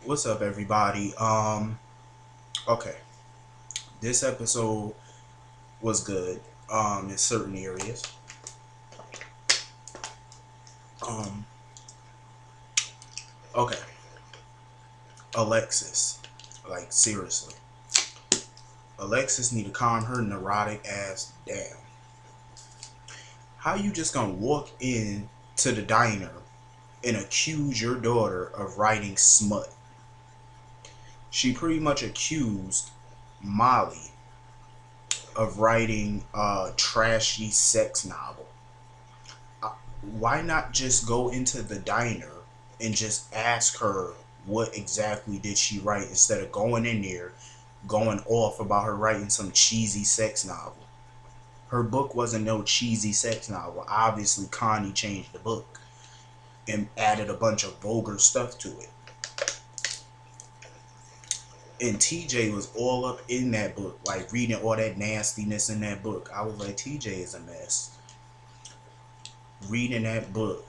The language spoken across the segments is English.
What's up, everybody? Okay, this episode was good. In certain areas. Um, okay, Alexis, like seriously, Alexis need to calm her neurotic ass down. How you just gonna walk in to the diner and accuse your daughter of writing smut? She pretty much accused Molly of writing a trashy sex novel. Why not just go into the diner and just ask her what exactly did she write instead of going in there going off about her writing some cheesy sex novel? Her book wasn't no cheesy sex novel. Obviously Connie changed the book and added a bunch of vulgar stuff to it. And TJ was all up in that book, like reading all that nastiness in that book. I was like, TJ is a mess. Reading that book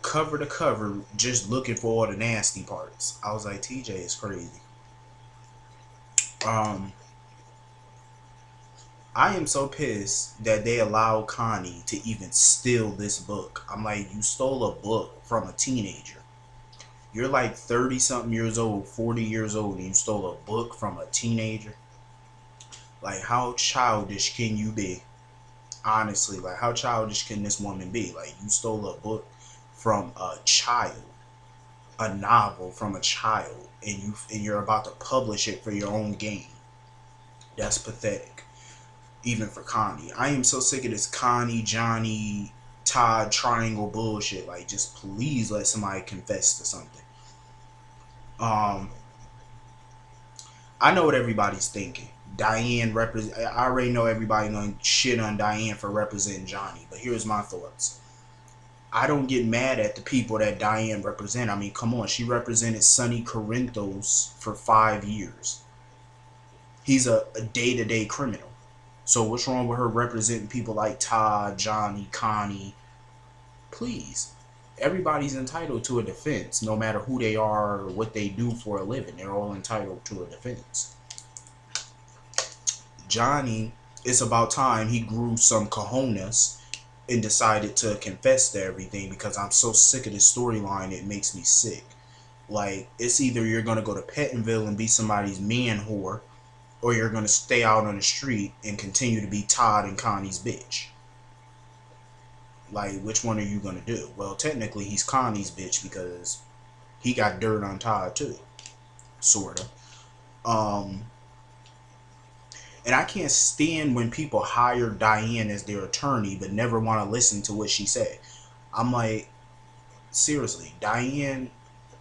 cover to cover, just looking for all the nasty parts. I was like, TJ is crazy. Um, I am so pissed that they allowed Connie to even steal this book. I'm like, you stole a book from a teenager. You're like 30 something years old, 40 years old, and you stole a book from a teenager. Like, how childish can you be? Honestly, like, how childish can this woman be? Like, you stole a book from a child, a novel from a child, and you're about to publish it for your own gain. That's pathetic. Even for Connie. I am so sick of this Connie, Johnny, Todd triangle bullshit. Like, just please let somebody confess to something. Um, I know what everybody's thinking. Diane represent. I already know everybody gonna shit on Diane for representing Johnny, but here's my thoughts. I don't get mad at the people that Diane represent. I mean, come on, she represented Sonny Corinthos for 5 years. He's a day-to-day criminal. So what's wrong with her representing people like Todd, Johnny, Connie? Please. Everybody's entitled to a defense, no matter who they are or what they do for a living. They're all entitled to a defense. Johnny, it's about time he grew some cojones and decided to confess to everything because I'm so sick of this storyline, it makes me sick. Like, it's either you're gonna go to Pettonville and be somebody's man whore, or you're gonna stay out on the street and continue to be Todd and Connie's bitch. Like, which one are you gonna do? Well, technically, he's Connie's bitch because he got dirt on Todd too, sorta. Um, and I can't stand when people hire Diane as their attorney but never want to listen to what she said. I'm like, seriously, Diane,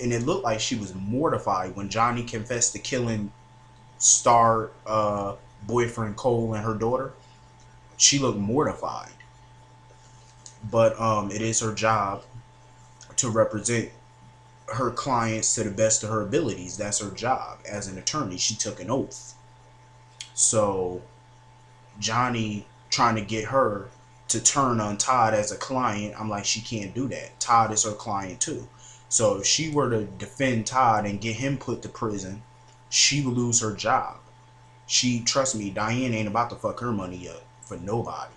and it looked like she was mortified when Johnny confessed to killing Starr boyfriend Cole and her daughter. She looked mortified. But it is her job to represent her clients to the best of her abilities. That's her job as an attorney. She took an oath. So Johnny trying to get her to turn on Todd as a client, I'm like, she can't do that. Todd is her client too. So if she were to defend Todd and get him put to prison, she would lose her job. Trust me, Diane ain't about to fuck her money up for nobody.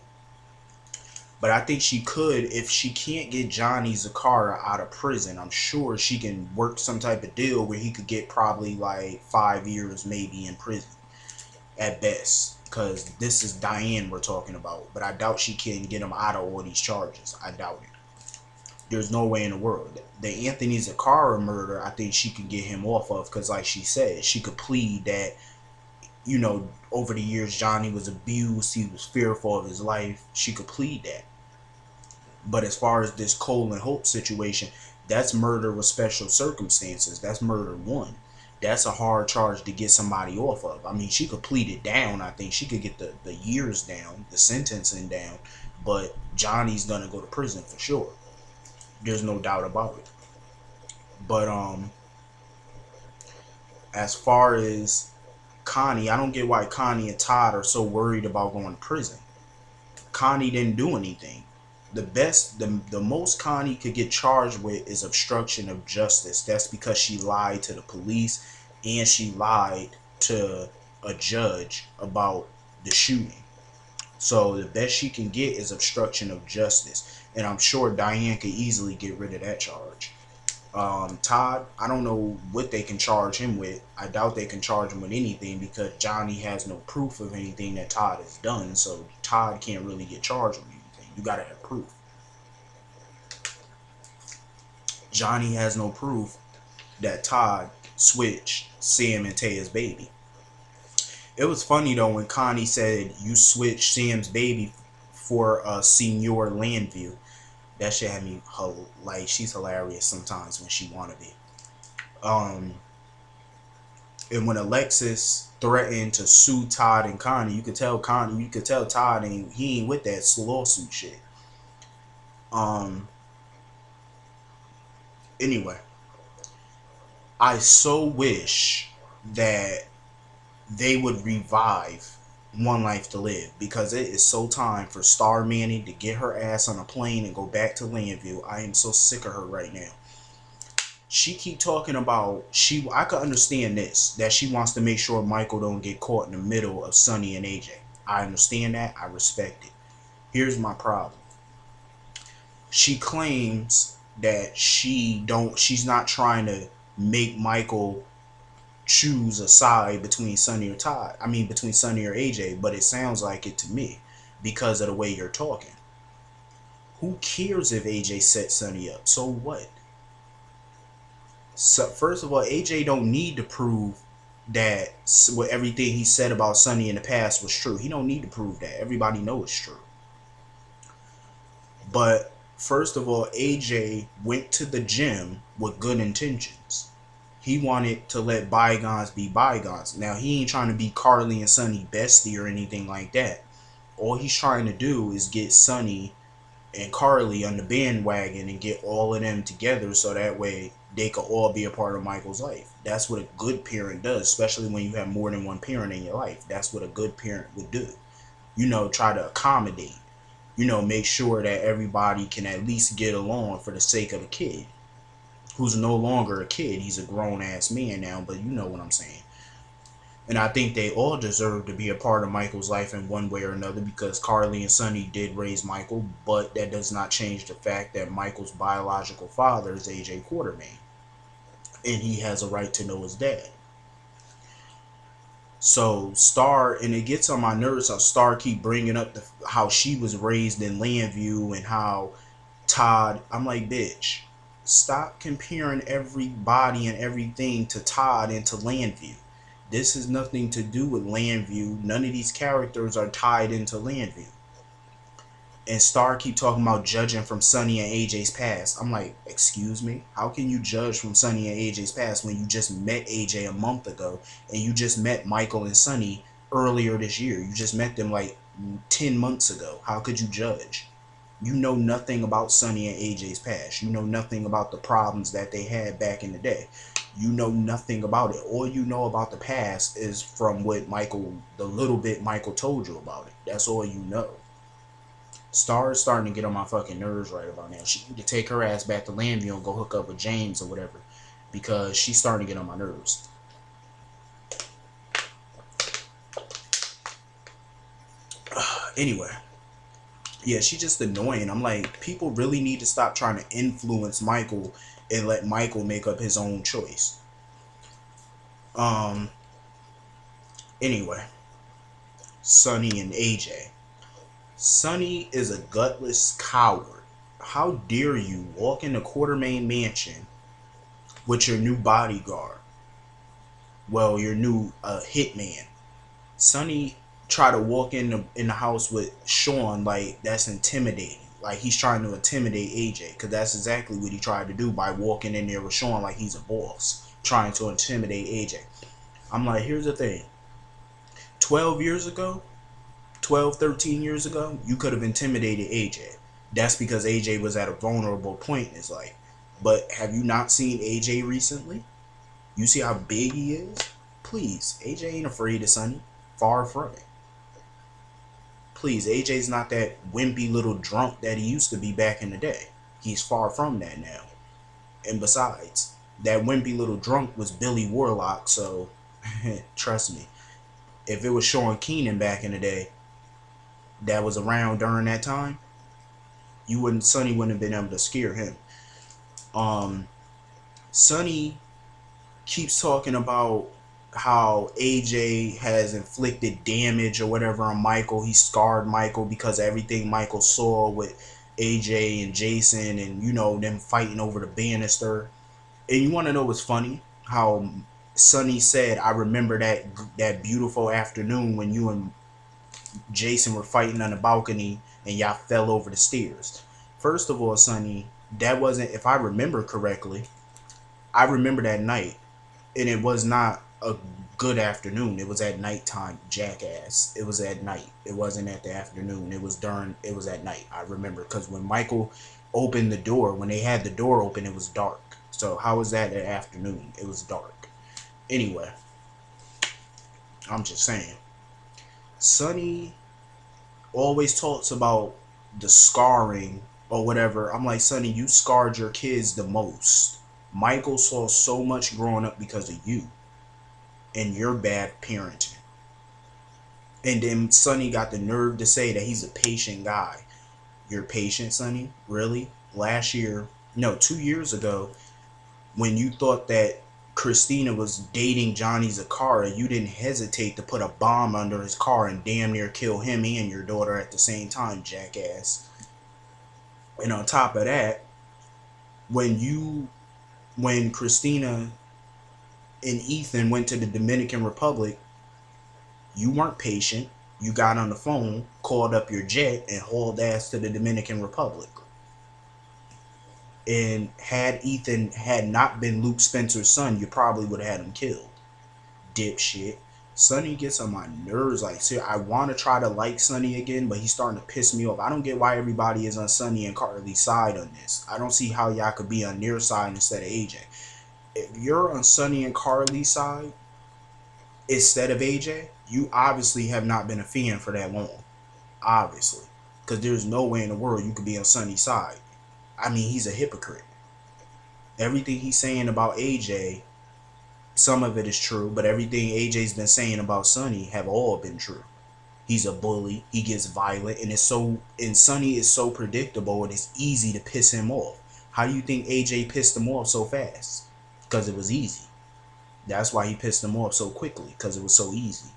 But I think she could, if she can't get Johnny Zaccara out of prison, I'm sure she can work some type of deal where he could get probably like 5 years maybe in prison at best. Because this is Diane we're talking about. But I doubt she can get him out of all these charges. I doubt it. There's no way in the world. The Anthony Zaccara murder, I think she could get him off of. Because like she said, she could plead that, over the years Johnny was abused. He was fearful of his life. She could plead that. But as far as this Cole and Hope situation, that's murder with special circumstances. That's murder one. That's a hard charge to get somebody off of. I mean, she could plead it down. I think she could get the years down, the sentencing down. But Johnny's gonna go to prison for sure. There's no doubt about it. But as far as Connie, I don't get why Connie and Todd are so worried about going to prison. Connie didn't do anything. the most Connie could get charged with is obstruction of justice. That's because she lied to the police and she lied to a judge about the shooting. So the best she can get is obstruction of justice, and I'm sure Diane could easily get rid of that charge. Todd, I don't know what they can charge him with. I doubt they can charge him with anything because Johnny has no proof of anything that Todd has done. So Todd can't really get charged with anything. You gotta have proof. Johnny has no proof that Todd switched Sam and Taya's baby. It was funny though when Connie said you switched Sam's baby for Senior Landview. That shit had me like, she's hilarious sometimes when she wanna be. And when Alexis threatened to sue Todd and Connie, you could tell Todd he ain't with that lawsuit shit. Anyway, I so wish that they would revive One Life to Live, because it is so time for Starr Manning to get her ass on a plane and go back to Landview. I am so sick of her right now. She keep talking about I could understand this, that she wants to make sure Michael don't get caught in the middle of Sonny and AJ. I understand that. I respect it. Here's my problem. She claims that she's not trying to make Michael choose a side between Sonny or Todd. I mean, between Sonny or AJ, but it sounds like it to me because of the way you're talking. Who cares if AJ set Sonny up? So what? So first of all, AJ don't need to prove that what everything he said about Sonny in the past was true. He don't need to prove that. Everybody knows it's true. But first of all, AJ went to the gym with good intentions. He wanted to let bygones be bygones. Now, he ain't trying to be Carly and Sonny bestie or anything like that. All he's trying to do is get Sonny and Carly on the bandwagon and get all of them together so that way they could all be a part of Michael's life. That's what a good parent does, especially when you have more than one parent in your life. That's what a good parent would do. You know, try to accommodate. You know, make sure that everybody can at least get along for the sake of the kid, who's no longer a kid. He's a grown-ass man now, but you know what I'm saying. And I think they all deserve to be a part of Michael's life in one way or another, because Carly and Sonny did raise Michael, but that does not change the fact that Michael's biological father is AJ Quartermaine, and he has a right to know his dad. So Starr, and it gets on my nerves how Starr keep bringing up how she was raised in Landview and how Todd, I'm like, bitch, stop comparing everybody and everything to Todd and to Landview. This has nothing to do with Landview. None of these characters are tied into Landview. And Starr keep talking about judging from Sonny and AJ's past. I'm like, excuse me? How can you judge from Sonny and AJ's past when you just met AJ a month ago and you just met Michael and Sonny earlier this year? You just met them like 10 months ago. How could you judge? You know nothing about Sonny and AJ's past. You know nothing about the problems that they had back in the day. You know nothing about it. All you know about the past is from what Michael, the little bit Michael told you about it. That's all you know. Starr is starting to get on my fucking nerves right about now. She need to take her ass back to Landview and go hook up with James or whatever, because she's starting to get on my nerves. Anyway. Yeah, she's just annoying. I'm like, people really need to stop trying to influence Michael and let Michael make up his own choice. Anyway, Sonny and AJ. Sonny is a gutless coward. How dare you walk in the Quartermaine mansion with your new bodyguard? Well, your new hitman. Sonny try to walk in the house with Shawn like that's intimidating. Like he's trying to intimidate AJ, because that's exactly what he tried to do by walking in there with Shawn like he's a boss, trying to intimidate AJ. I'm like, here's the thing. 13 years ago, you could have intimidated AJ. That's because AJ was at a vulnerable point in his life. But have you not seen AJ recently? You see how big he is? Please, AJ ain't afraid of Sonny. Far from it. please, AJ's not that wimpy little drunk that he used to be back in the day. He's far from that now. And besides, that wimpy little drunk was Billy Warlock, so trust me. If it was Sean Keenan back in the day that was around during that time, Sonny wouldn't have been able to scare him. Sonny keeps talking about how AJ has inflicted damage or whatever on Michael. He scarred Michael because of everything Michael saw with AJ and Jason and, you know, them fighting over the banister. And you want to know what's funny? How Sonny said, I remember that beautiful afternoon when you and Jason were fighting on the balcony and y'all fell over the stairs. First of all, Sonny, that wasn't, if I remember correctly, I remember that night, and it was not a good afternoon. It was at nighttime, jackass. It was at night. It wasn't at the afternoon. It was at night. I remember, because when Michael opened the door, when they had the door open, it was dark. So how was that at afternoon? It was dark. Anyway, I'm just saying. Sonny always talks about the scarring or whatever. I'm like, Sonny, you scarred your kids the most. Michael saw so much growing up because of you and your bad parenting. And then Sonny got the nerve to say that he's a patient guy. You're patient, Sonny? Really? 2 years ago, when you thought that Christina was dating Johnny Zaccara, you didn't hesitate to put a bomb under his car and damn near kill him and your daughter at the same time, jackass. And on top of that, when Christina and Ethan went to the Dominican Republic, you weren't patient. You got on the phone, called up your jet, and hauled ass to the Dominican Republic. And had Ethan had not been Luke Spencer's son, you probably would have had him killed. Dipshit. Sonny gets on my nerves. Like, see, I want to try to like Sonny again, but he's starting to piss me off. I don't get why everybody is on Sonny and Carly's side on this. I don't see how y'all could be on their side instead of AJ. If you're on Sonny and Carly's side instead of AJ, you obviously have not been a fan for that long. Obviously. Because there's no way in the world you could be on Sonny's side. I mean, he's a hypocrite. Everything he's saying about AJ, some of it is true, but everything AJ's been saying about Sonny have all been true. He's a bully. He gets violent, and Sonny is so predictable, and it's easy to piss him off. How do you think AJ pissed him off so fast? Because it was easy. That's why he pissed him off so quickly, because it was so easy.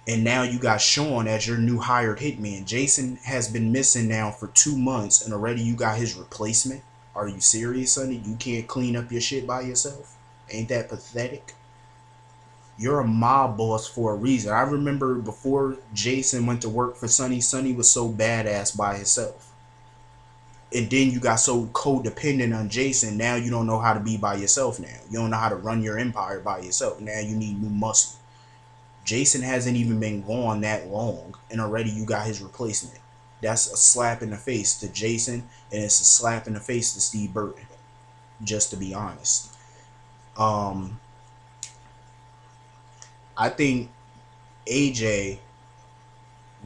And now you got Shawn as your new hired hitman. Jason has been missing now for 2 months, and already you got his replacement. Are you serious, Sonny? You can't clean up your shit by yourself? Ain't that pathetic? You're a mob boss for a reason. I remember before Jason went to work for Sonny, Sonny was so badass by himself. And then you got so codependent on Jason, now you don't know how to be by yourself now. You don't know how to run your empire by yourself. Now you need new muscle. Jason hasn't even been gone that long, and already you got his replacement. That's a slap in the face to Jason, and it's a slap in the face to Steve Burton, just to be honest. I think AJ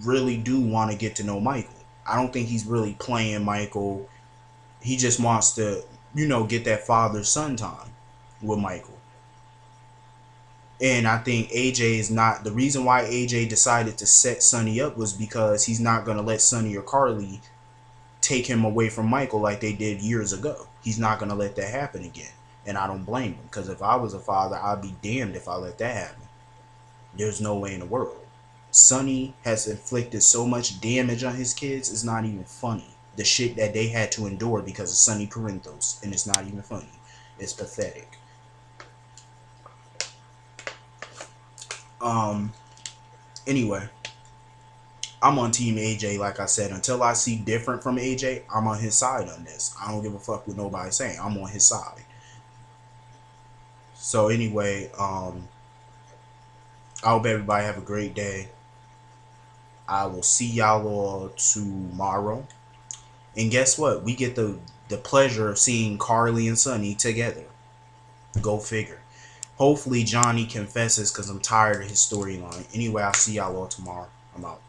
really do want to get to know Michael. I don't think he's really playing Michael. He just wants to, get that father-son time with Michael. And I think AJ is not, the reason why AJ decided to set Sonny up was because he's not going to let Sonny or Carly take him away from Michael like they did years ago. He's not going to let that happen again. And I don't blame him, because if I was a father, I'd be damned if I let that happen. There's no way in the world. Sonny has inflicted so much damage on his kids, it's not even funny. The shit that they had to endure because of Sonny Corinthos, and it's not even funny. It's pathetic. Anyway, I'm on Team AJ, like I said. Until I see different from AJ, I'm on his side on this. I don't give a fuck what nobody's saying. I'm on his side. So anyway, I hope everybody have a great day. I will see y'all all tomorrow. And guess what? We get the pleasure of seeing Carly and Sonny together. Go figure. Hopefully Johnny confesses, because I'm tired of his storyline. Anyway, I'll see y'all all tomorrow. I'm out.